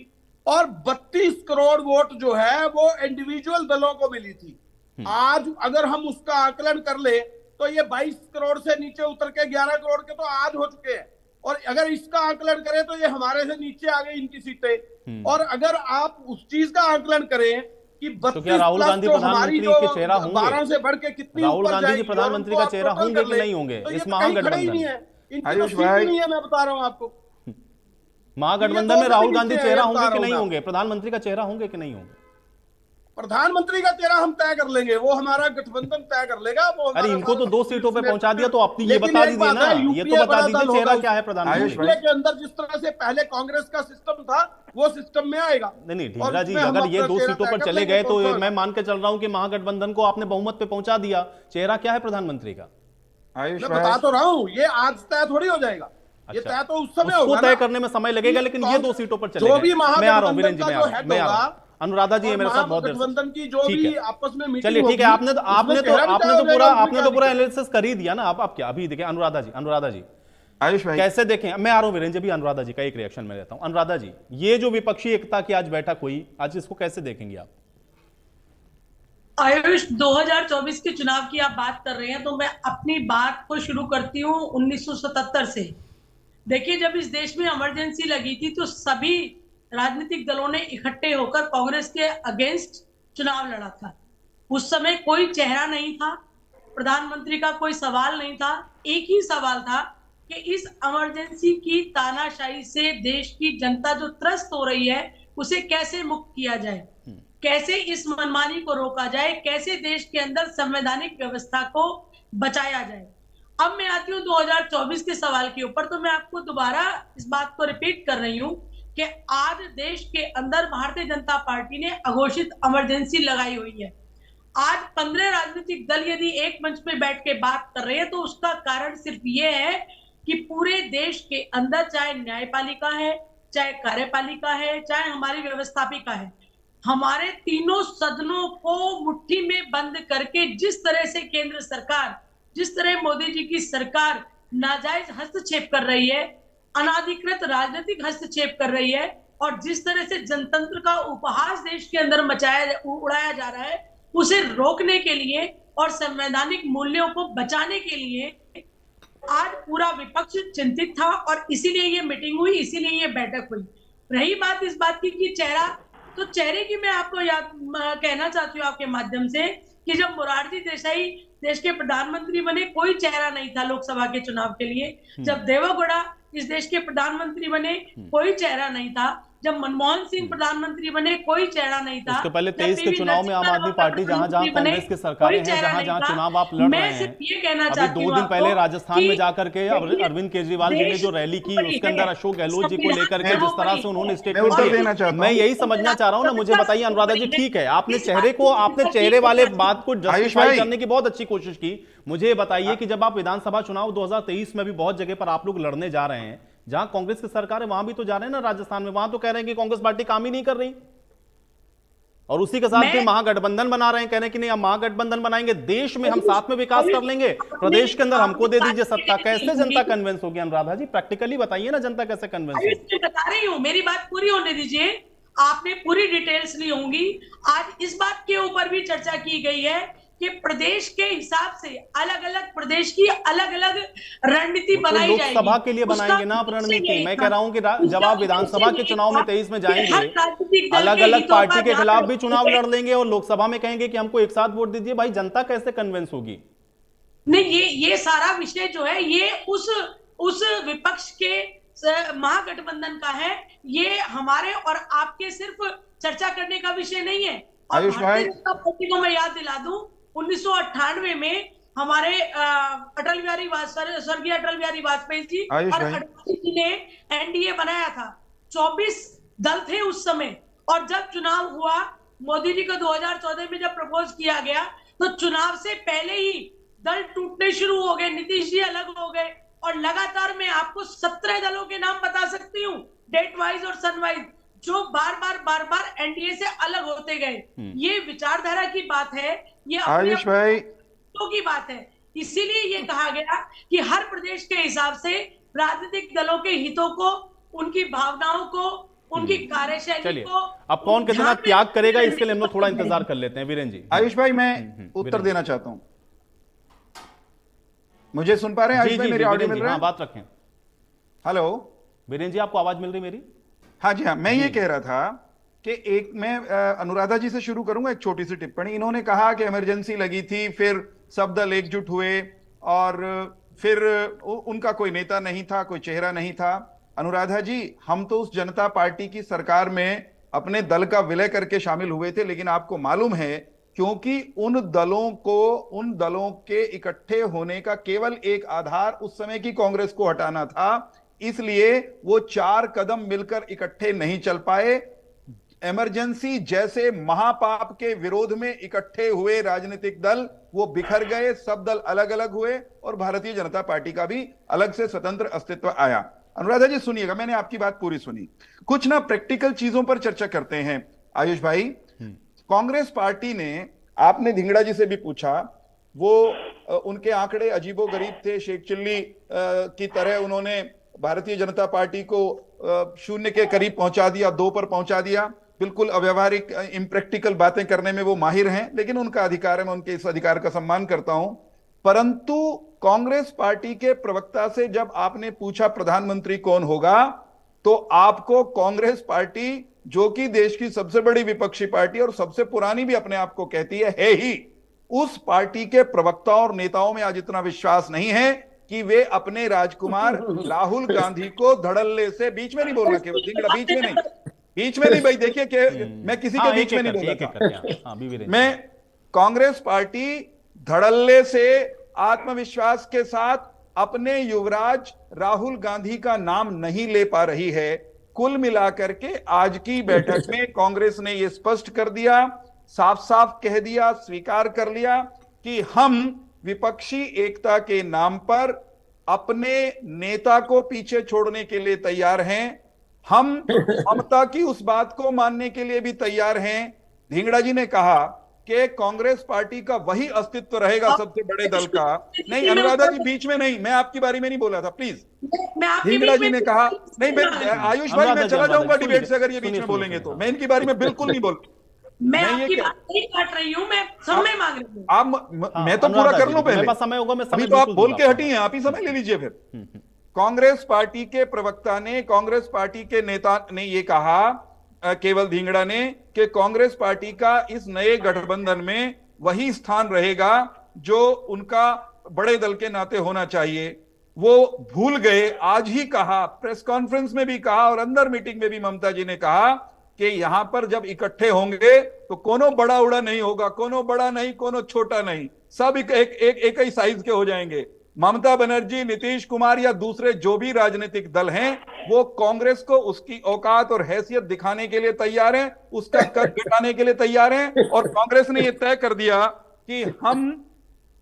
और 32 करोड़ वोट जो है वो इंडिविजुअल दलों को मिली थी। आज अगर हम उसका आकलन कर ले तो ये 22 करोड़ से नीचे उतर के 11 करोड़ के तो आज हो चुके हैं। और अगर इसका आकलन करें तो ये हमारे से नीचे आ गई इनकी सीटें। और अगर आप उस चीज का आकलन करें कि 32 राहुल गांधी प्रधानमंत्री के चेहरा होंगे, 12 से बढ़ के कितनी राहुल गांधी जी प्रधानमंत्री का चेहरा होंगे कि नहीं होंगे इस महागठबंधन में? आयुष भाई नहीं है, मैं बता रहा हूं आपको। महागठबंधन में राहुल गांधी चेहरा होंगे कि नहीं होंगे? प्रधानमंत्री का चेहरा होंगे कि नहीं होंगे? प्रधानमंत्री का चेहरा हम तय कर लेंगे, वो हमारा गठबंधन तय कर लेगा। वो अरे इनको तो 2 सीटों पे पहुंचा दिया, तो आप ये बता दीजिए ना, ये तो बता दीजिए चेहरा क्या है प्रधानमंत्री के अंदर। जिस तरह से पहले कांग्रेस का सिस्टम था वो सिस्टम में आएगा। नहीं ढींगरा जी, अगर ये 2 सीटों पर चले गए तो मैं मान के चल रहा हूं कि महागठबंधन को आपने बहुमत पे पहुंचा दिया। चेहरा क्या है प्रधानमंत्री का? मैं बता तो रहा हूं, ये आज तय थोड़ी हो जाएगा। ये तय तो उस समय होगा, तय करने में समय लगेगा, लेकिन ये 2 सीटों पर चले गए। मैं आ रहा हूं वीरेंद्र जी, मैं आ रहा हूं। अनुराधा जी मेरे साथ बहुत गठबंधन की जो भी आपस में मीटिंग, चलिए ठीक है, आपने तो पूरा एनालिसिस कर ही दिया ना। आप क्या अभी देखिए अनुराधा जी आयुष भाई कैसे देखें? मैं आ रहा हूं वीरेंद्र जी, भी अनुराधा जी का एक रिएक्शन में लेता हूं। अनुराधा जी, ये जो विपक्षी एकता की आज बैठक हुई, आज इसको कैसे देखेंगे आप? आयुष, 2024 के चुनाव की आप बात कर रहे हैं तो मैं अपनी बात को शुरू करती हूँ 1977 से। देखिए, जब इस देश में इमरजेंसी लगी थी तो सभी राजनीतिक दलों ने इकट्ठे होकर कांग्रेस के अगेंस्ट चुनाव लड़ा था। उस समय कोई चेहरा नहीं था, प्रधानमंत्री का कोई सवाल नहीं था, एक ही सवाल था कि इस इमरजेंसी की तानाशाही से देश की जनता जो त्रस्त हो रही है उसे कैसे मुक्त किया जाए, कैसे इस मनमानी को रोका जाए, कैसे देश के अंदर संवैधानिक व्यवस्था को बचाया जाए। अब मैं आती हूँ 2024 के सवाल के ऊपर, तो मैं आपको दोबारा इस बात को रिपीट कर रही हूँ कि आज देश के अंदर भारतीय जनता पार्टी ने अघोषित इमरजेंसी लगाई हुई है। आज 15 राजनीतिक दल यदि एक मंच पे बैठ के बात कर रहे हैं तो उसका कारण सिर्फ ये है कि पूरे देश के अंदर, चाहे न्यायपालिका है, चाहे कार्यपालिका है, चाहे हमारी व्यवस्थापिका है, हमारे तीनों सदनों को मुट्ठी में बंद करके जिस तरह से केंद्र सरकार, जिस तरह मोदी जी की सरकार नाजायज हस्तक्षेप कर रही है, अनाधिकृत राजनीतिक हस्तक्षेप कर रही है, और जिस तरह से जनतंत्र का उपहास देश के अंदर उड़ाया जा रहा है, उसे रोकने के लिए और संवैधानिक मूल्यों को बचाने के लिए आज पूरा विपक्ष चिंतित था और इसीलिए ये मीटिंग हुई, इसीलिए ये बैठक हुई। रही बात इस बात की कि चेहरा, तो चेहरे की मैं आपको कहना चाहती हूँ आपके माध्यम से कि जब मोरारजी देसाई देश के प्रधानमंत्री बने कोई चेहरा नहीं था लोकसभा के चुनाव के लिए, जब देवेगौड़ा इस देश के प्रधानमंत्री बने कोई चेहरा नहीं था, जब मनमोहन सिंह प्रधानमंत्री बने कोई चेहरा नहीं था, उसके पहले 23 के चुनाव में आम आदमी पार्टी जहां कांग्रेस की सरकारें हैं, जहां चुनाव आप लड़ रहे हैं, अभी 2 दिन पहले राजस्थान में जाकर के अरविंद केजरीवाल जी ने जो रैली की उसके अंदर अशोक गहलोत जी को लेकर के जिस तरह से उन्होंने स्टेटमेंट दिया, मैं यही समझना चाह रहा हूं ना। मुझे बताइए अनुराधा जी, ठीक है आपने चेहरे वाले बात को जस्टिफाई करने की बहुत अच्छी कोशिश की, मुझे बताइए कि जब आप विधानसभा चुनाव 2023 में भी बहुत जगह पर आप लोग लड़ने जा रहे हैं, जहां कांग्रेस की सरकार है वहां भी तो जा रहे हैं ना, राजस्थान में वहां तो कह रहे हैं कि कांग्रेस पार्टी काम ही नहीं कर रही, और उसी के साथ फिर महागठबंधन बना रहे हैं, कह रहे हैं कि नहीं हम महागठबंधन बनाएंगे, देश में हम साथ में विकास कर लेंगे, प्रदेश के अंदर हमको दे दीजिए सत्ता। कैसे जनता कन्विंस होगी अनुराधा जी, प्रैक्टिकली बताइए ना, जनता कैसे कन्विंस होगी? बता रही हूँ, मेरी बात पूरी होने दीजिए, आपने पूरी डिटेल्स ली होंगी। आज इस बात के ऊपर भी चर्चा की गई है कि प्रदेश के हिसाब से अलग अलग प्रदेश की अलग अलग रणनीति बनाई जाएगी। लोकसभा के लिए बनाएंगे ना आप रणनीति, मैं कह रहा हूं कि जब आप विधानसभा के चुनाव में 23 में जाएंगे, अलग अलग पार्टी के खिलाफ भी चुनाव लड़ लेंगे और लोकसभा में कहेंगे कि हमको एक साथ वोट दीजिए, भाई जनता कैसे कन्विंस होगी? नहीं, ये सारा विषय जो है ये उस विपक्ष के महागठबंधन का है, ये हमारे और आपके सिर्फ चर्चा करने का विषय नहीं है। और भारतीय जनता पार्टी को मैं याद दिला दूं, 1998 में हमारे स्वर्गीय अटल बिहारी वाजपेयी जी और अडवाणी जी ने एनडीए बनाया था, 24 दल थे उस समय, और जब चुनाव हुआ मोदी जी को 2014 में जब प्रपोज किया गया तो चुनाव से पहले ही दल टूटने शुरू हो गए, नीतीश जी अलग हो गए, और लगातार मैं आपको 17 दलों के नाम बता सकती हूँ, डेट वाइज और सन वाइज, जो बार बार एनडीए से अलग होते गए। ये विचारधारा की बात है, ये आयुष भाई की बात है, इसीलिए ये कहा गया कि हर प्रदेश के हिसाब से राजनीतिक दलों के हितों को, उनकी भावनाओं को, उनकी कार्यशैली को, अब कौन कितना त्याग करेगा इसके लिए हम लोग थोड़ा इंतजार कर लेते हैं। वीरेंद्र जी, आयुष भाई मैं उत्तर देना चाहता हूं, मुझे सुन पा रहे हैं आयुष भाई? मेरी ऑडियो मिल रही है? बात रखें। हेलो वीरेंद्र जी, आपको आवाज मिल रही मेरी? हाँ जी हाँ, मैं ये कह रहा था कि मैं अनुराधा जी से शुरू करूंगा एक छोटी सी टिप्पणी। इन्होंने कहा कि इमरजेंसी लगी थी, फिर सब दल एकजुट हुए और फिर उनका कोई नेता नहीं था, कोई चेहरा नहीं था। अनुराधा जी, हम तो उस जनता पार्टी की सरकार में अपने दल का विलय करके शामिल हुए थे, लेकिन आपको मालूम है क्योंकि उन दलों के इकट्ठे होने का केवल एक आधार उस समय की कांग्रेस को हटाना था, इसलिए वो 4 कदम मिलकर इकट्ठे नहीं चल पाए। इमरजेंसी जैसे महापाप के विरोध में इकट्ठे हुए राजनीतिक दल वो बिखर गए, सब दल अलग अलग हुए और भारतीय जनता पार्टी का भी अलग से स्वतंत्र अस्तित्व आया। अनुराधा जी सुनिएगा, मैंने आपकी बात पूरी सुनी, कुछ ना प्रैक्टिकल चीजों पर चर्चा करते हैं। आयुष भाई, कांग्रेस पार्टी ने, आपने धिंगड़ा जी से भी पूछा, वो उनके आंकड़े अजीबोगरीब थे, शेख चिल्ली की तरह उन्होंने भारतीय जनता पार्टी को 0 के करीब पहुंचा दिया, 2 पर पहुंचा दिया। बिल्कुल अव्यवहारिक इम्प्रैक्टिकल बातें करने में वो माहिर हैं, लेकिन उनका अधिकार है, मैं उनके इस अधिकार का सम्मान करता हूं। परंतु कांग्रेस पार्टी के प्रवक्ता से जब आपने पूछा प्रधानमंत्री कौन होगा, तो आपको कांग्रेस पार्टी, जो कि देश की सबसे बड़ी विपक्षी पार्टी और सबसे पुरानी भी अपने आप को कहती है ही, उस पार्टी के प्रवक्ताओं और नेताओं में आज इतना विश्वास नहीं है कि वे अपने राजकुमार राहुल गांधी को धड़ल्ले से, बीच में नहीं बोलना केवल धिंगड़ा, बीच में नहीं भाई, देखिए कि मैं किसी के बीच में नहीं बोल रहा था। मैं कांग्रेस पार्टी धड़ल्ले से आत्मविश्वास के साथ अपने युवराज राहुल गांधी का नाम नहीं ले पा रही है। कुल मिलाकर के आज की बैठक में कांग्रेस ने यह स्पष्ट कर दिया, साफ साफ कह दिया, स्वीकार कर लिया कि हम विपक्षी एकता के नाम पर अपने नेता को पीछे छोड़ने के लिए तैयार हैं। हम ममता की उस बात को मानने के लिए भी तैयार हैं। धिंगड़ा जी ने कहा कि कांग्रेस पार्टी का वही अस्तित्व रहेगा सबसे बड़े दल का। नहीं अनुराधा जी, बीच में नहीं, मैं आपकी बारी में नहीं बोला था, प्लीज। धिंगड़ा जी ने कहा नहीं, मैं आयुष भाई मैं चला जाऊंगा डिबेट से अगर ये बीच में बोलेंगे तो। मैं इनकी बारी में बिल्कुल नहीं बोल, मैं आपकी बात नहीं काट रही हूं, मैं समय मांग रही हूं। आप मैं तो पूरा कर लूं पहले, समय होगा, मैं अभी तो आप बोल के हटी हैं, आप ही समय ले लीजिए फिर। कांग्रेस पार्टी के प्रवक्ता ने, कांग्रेस पार्टी के नेता ने ये कहा, केवल धिंगड़ा ने, कि कांग्रेस पार्टी का इस नए गठबंधन में वही स्थान रहेगा जो उनका बड़े दल के नाते होना चाहिए। वो भूल गए, आज ही कहा, प्रेस कॉन्फ्रेंस में भी कहा और अंदर मीटिंग में भी ममता जी ने कहा कि यहां पर जब इकट्ठे होंगे तो कोनो बड़ा उड़ा नहीं होगा, कोनो बड़ा नहीं, कोनो छोटा नहीं, सब एक ही साइज के हो जाएंगे। ममता बनर्जी, नीतीश कुमार या दूसरे जो भी राजनीतिक दल हैं, वो कांग्रेस को उसकी औकात और हैसियत दिखाने के लिए तैयार हैं, उसका कद घटाने के लिए तैयार हैं। और कांग्रेस ने यह तय कर दिया कि हम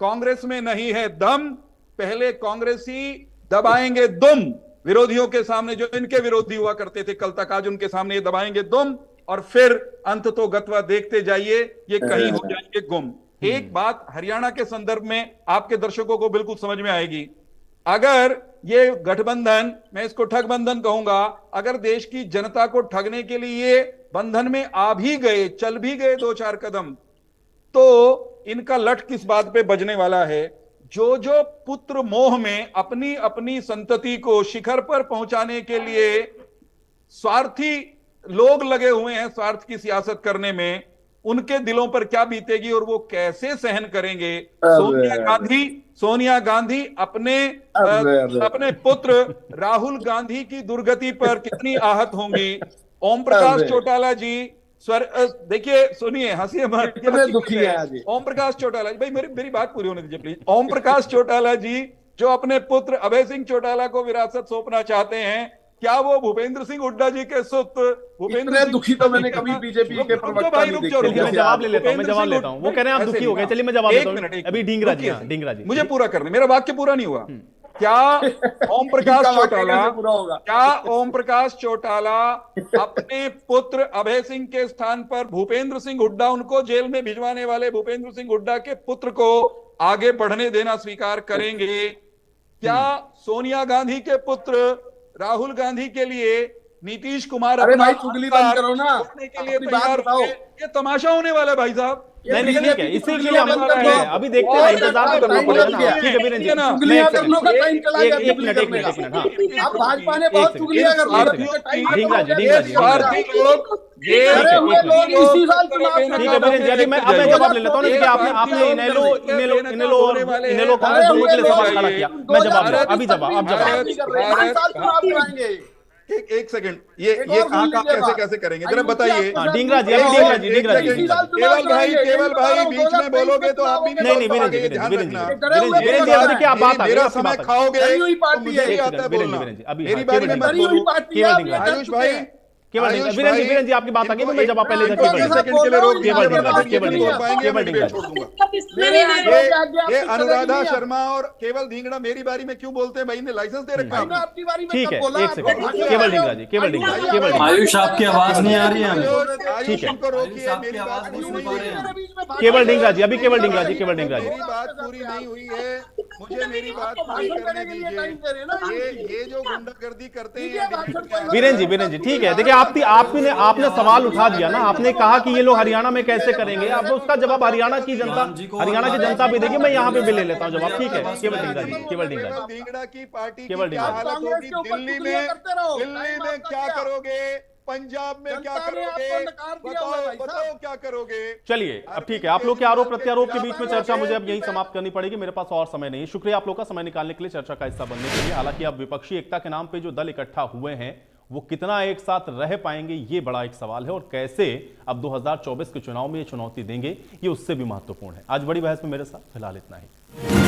कांग्रेस में नहीं है दम, पहले कांग्रेसी दबाएंगे दुम विरोधियों के सामने, जो इनके विरोधी हुआ करते थे कल तक, आज उनके सामने ये दबाएंगे दुम, और फिर अंत तो गत्वा देखते जाइए, ये कहीं हो जाएंगे गुम। एक बात हरियाणा के संदर्भ में आपके दर्शकों को बिल्कुल समझ में आएगी। अगर ये गठबंधन, मैं इसको ठगबंधन कहूंगा, अगर देश की जनता को ठगने के लिए बंधन में आ भी गए, चल भी गए 2-4 कदम, तो इनका लठ किस बात पे बजने वाला है। जो जो पुत्र मोह में अपनी अपनी संतति को शिखर पर पहुंचाने के लिए स्वार्थी लोग लगे हुए हैं, स्वार्थ की सियासत करने में, उनके दिलों पर क्या बीतेगी और वो कैसे सहन करेंगे। सोनिया गांधी अपने पुत्र राहुल गांधी की दुर्गति पर कितनी आहत होंगी। ओम प्रकाश चौटाला जी, देखिए सुनिए, हंसी दुखी है आज। ओम प्रकाश चौटाला जी, भाई मेरी बात पूरी होने दीजिए प्लीज। ओम प्रकाश चौटाला जी जो अपने पुत्र अभय सिंह चौटाला को विरासत सौंपना चाहते हैं, क्या वो भूपेंद्र सिंह हुड्डा जी के सुपुत्र भूपेंद्र दुखी तो मैंने कभी बीजेपी के प्रवक्ता नहीं देखे। मैं जवाब ले लेता हूं। वो कह रहे हैं आप दुखी हो गए, चलिए मैं जवाब लेता हूं। अभी ढींगरा जी मुझे पूरा करने, मेरा वाक्य पूरा नहीं हुआ। क्या ओम प्रकाश चौटाला अपने पुत्र अभय सिंह के स्थान पर भूपेंद्र सिंह हुड्डा, उनको जेल में भिजवाने वाले भूपेंद्र सिंह हुड्डा के पुत्र को आगे बढ़ने देना स्वीकार करेंगे? क्या सोनिया गांधी के पुत्र राहुल गांधी के लिए नीतीश कुमार अरे भाई चुगली बंद करो ना, के लिए तैयार हो? ये तमाशा होने वाला है भाई साहब। नहीं ठीक है, इसी के लिए हम अभी देखते हैं, इंतजार करना पड़ेगा ना। ठीक है वीरेंद्र जी, एक मिनट आप भाजपा ने बहुत चुगलियां कर दी। ढींगरा जी इसी साल चुनाव, मैं जवाब ले लेता हूँ ना, आपने इनेलो कांग्रेस दोनों के लिए सवाल खड़ा किया। मैं जवाब अभी जवाब एक सेकंड, ये कहाँ कैसे करेंगे जरा बताइए। ढींगरा जी केवल भाई बीच में बोलोगे तो आप भी नहीं वीरेंद्र जी देखिए, आप बात मेरा समय खाओगे, मेरी बारी में मत बोलो। आयुष भाई, वीरेंद्र जी आपकी बात आ गई, मैं जवाब पहले ये अनुराधा शर्मा और केवल ढींगड़ा मेरी बारी में क्यों बोलते हैं भाई? ने लाइसेंस दे रखा है। ठीक है, एक सेकंड, केवल ढींगरा जी आयुष आपकी आवाज नहीं आ रही है। ठीक है, केवल ढींगरा जी, अभी केवल ढींगरा जी मेरी बात पूरी नहीं हुई है, मुझे मेरी बात पूरी करने दीजिए। ये जो गुंडागर्दी करते हैं वीरेंद्र जी, ठीक है, देखिए आपने सवाल उठा दिया ना, आपने कहा कि ये लोग हरियाणा में कैसे करेंगे, अब उसका जवाब हरियाणा की जनता भी देगी। मैं यहाँ पे भी ले लेता हूँ जवाब, ठीक है। केवल ढींगरा जी, केवल ढींगरा की पार्टी केवल की क्या हालत होगी दिल्ली में क्या करोगे, पंजाब में क्या करोगे, बताओ क्या करोगे। चलिए अब ठीक है, आप लोग के आरोप प्रत्यारोप के बीच में चर्चा मुझे अब यही समाप्त करनी पड़ेगी, मेरे पास और समय नहीं है। शुक्रिया आप लोग का समय निकालने के लिए, चर्चा का हिस्सा बनने के लिए। हालांकि अब विपक्षी एकता के नाम पे जो दल इकट्ठा हुए हैं वो कितना एक साथ रह पाएंगे, ये बड़ा एक सवाल है, और कैसे अब 2024 के चुनाव में ये चुनौती देंगे, ये उससे भी महत्वपूर्ण है। आज बड़ी बहस में मेरे साथ फिलहाल इतना ही।